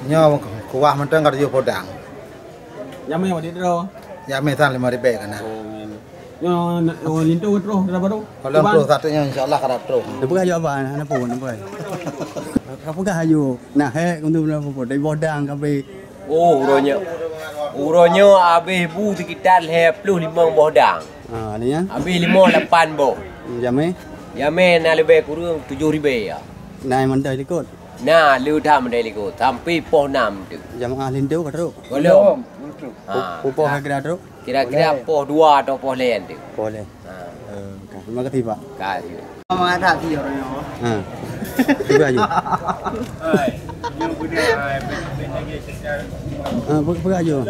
Nyo kuah menteng kada yo podang. Yame wadi dro. Yame tan 5 ribu kana. Yo lintu dro berapa dro? Kalau terus katanya insyaallah kada terus. Depa ayo apa ana pun apa. Apa ka ayo. Nah he untuk berapa podai bodang kape. Oh uronyo habis bu sekitar 25 bodang. Ah ni ya. Habis 58 bo. Yame na lebih kurang 7,000 ya. Nai mandai likut. Nah, lu dah mendai liku sampai poh 6 tu. Jam lintu ka tro. Belum. Upo ka kira tro. Kira-kira poh 2 atau poh lain tu. Boleh. Ha. Kan. Terima kasih Pak. Kasih. Mengada ti orang yo. Tiba aja. Pergi aja.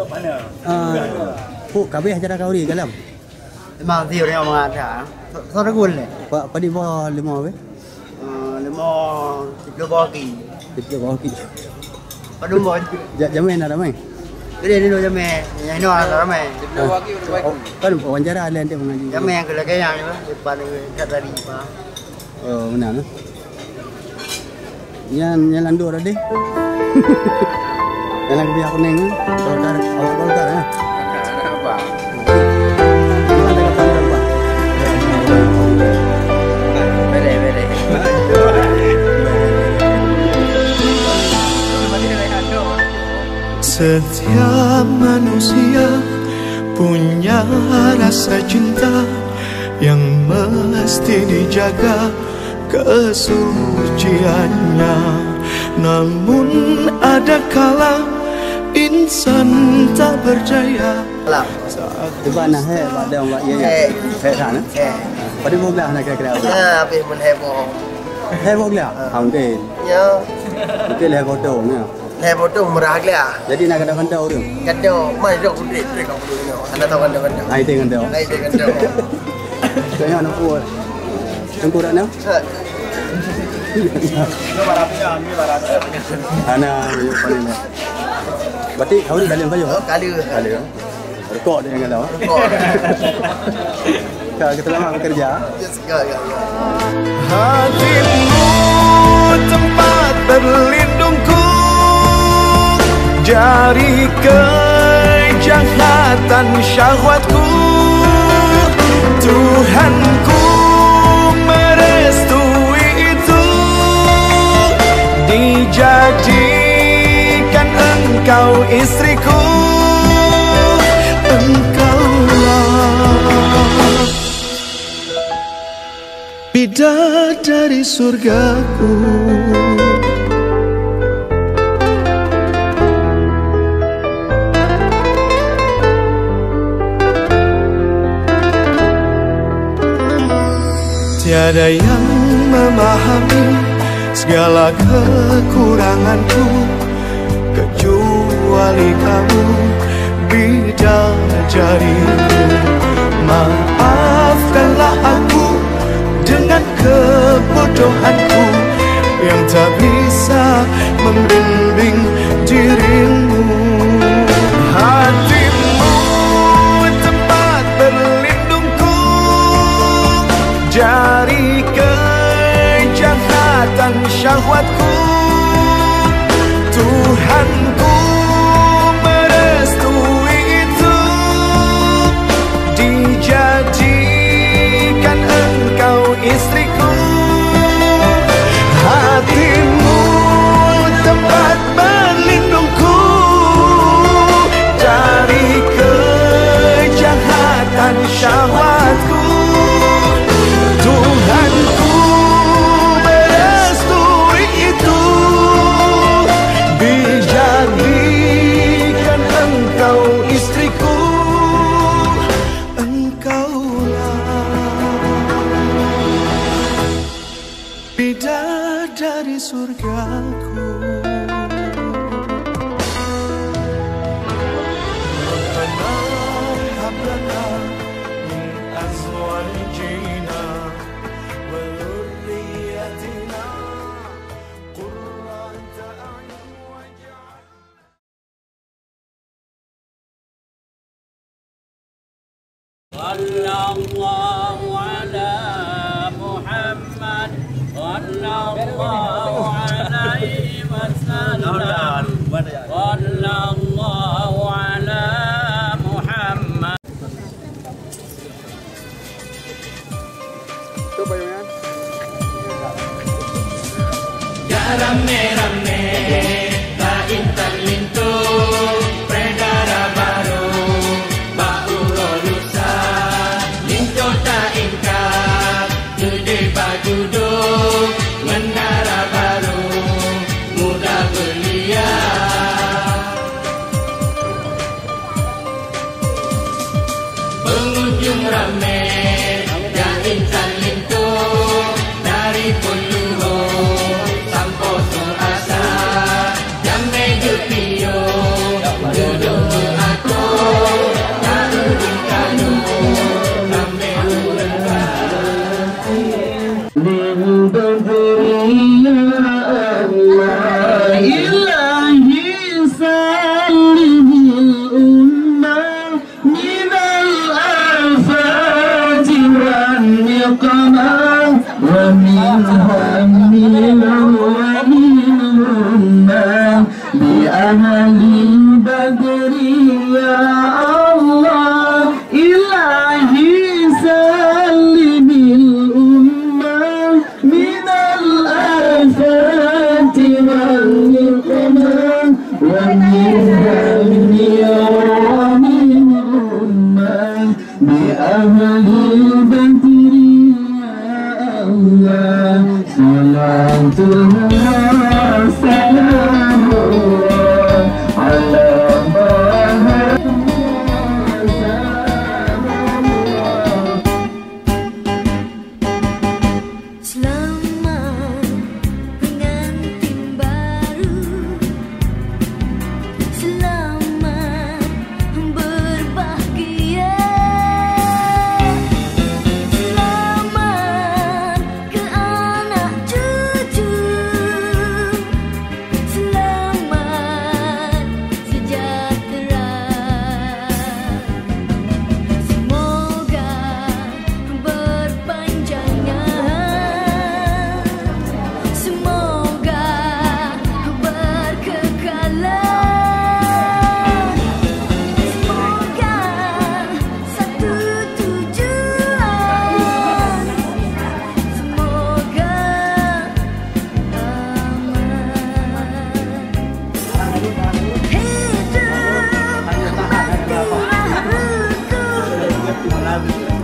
Kabeh acara kau ni kalam. Memang dia orang mengada. Sore gul le. Pak di bawah 5 apa? 5 bagi. Kita bawa ki. Padu mo. Jamin ada mai. Jadi ni lo jame. Yang no ada ramai. Kan wawancara lain dia mengaji. Jame yang kelakar yang ni depan ni kat tadi pa. Oh, benar lah. Yang landu ada deh. Yang biar aku neng. Golkar, awak golkar ya. Apa? Mana kata apa? Bele. Setiap manusia punya rasa cinta yang mesti dijaga kesuciannya. Namun ada kala insan tak berjaya. Tiba nah pada orang ya. Sana. Pada bola nak kira apa? Apa pun heboh. Bola. Hampir. Ya. Betul heboh tu ni. Heboh tu murah dia. Jadi nak kata tu. Kata mai dok duit kau dulu. Anda tahu kata. Ai tengok tu. Ai kata. Tengok nak buat. Tengok dah nak. Ana paling. Berarti kau ni kalian kayu? Kali. Rekod dia dengan tahu. Kalau kita lama bekerja. Hatimu tempat berlindungku, jari kejahatan syahwatku. Tuhanku merestui itu, dijadikan engkau istriku. Engkaulah bidadari surgaku. Tiada yang memahami segala kekuranganku kecuali kamu, bidadariku. Maafkanlah aku dengan kebodohanku yang tak bisa membimbing dirimu. Hatimu tempat berlindungku, jari kejahatan syahwatku. Tuhanku merestui itu, dijadikan engkau istriku. Hatimu tempat berlindungku, dari kejahatan syahwatku. Tuhanku merestui itu, dijadikan engkau istriku. Engkaulah bidadari surgaku. Rabbana hab lana min azwajina wa dhurriyyatina qurrata a'yun waj'al. Sallallahu ala Muhammad, sallallahu alaihi wasallam, sallallahu ala Muhammad. Coba ya. Ya rame-rame, la intan lintu, predara baru, bau lulusa, lintu tak ingkar, gede duduk, menara baru, muda belia. ujung rame Ya insan lintu dari Puluho sampai Suasa Jamai Jepio duduk aku Karudin kanu rame Hidup matilah ruku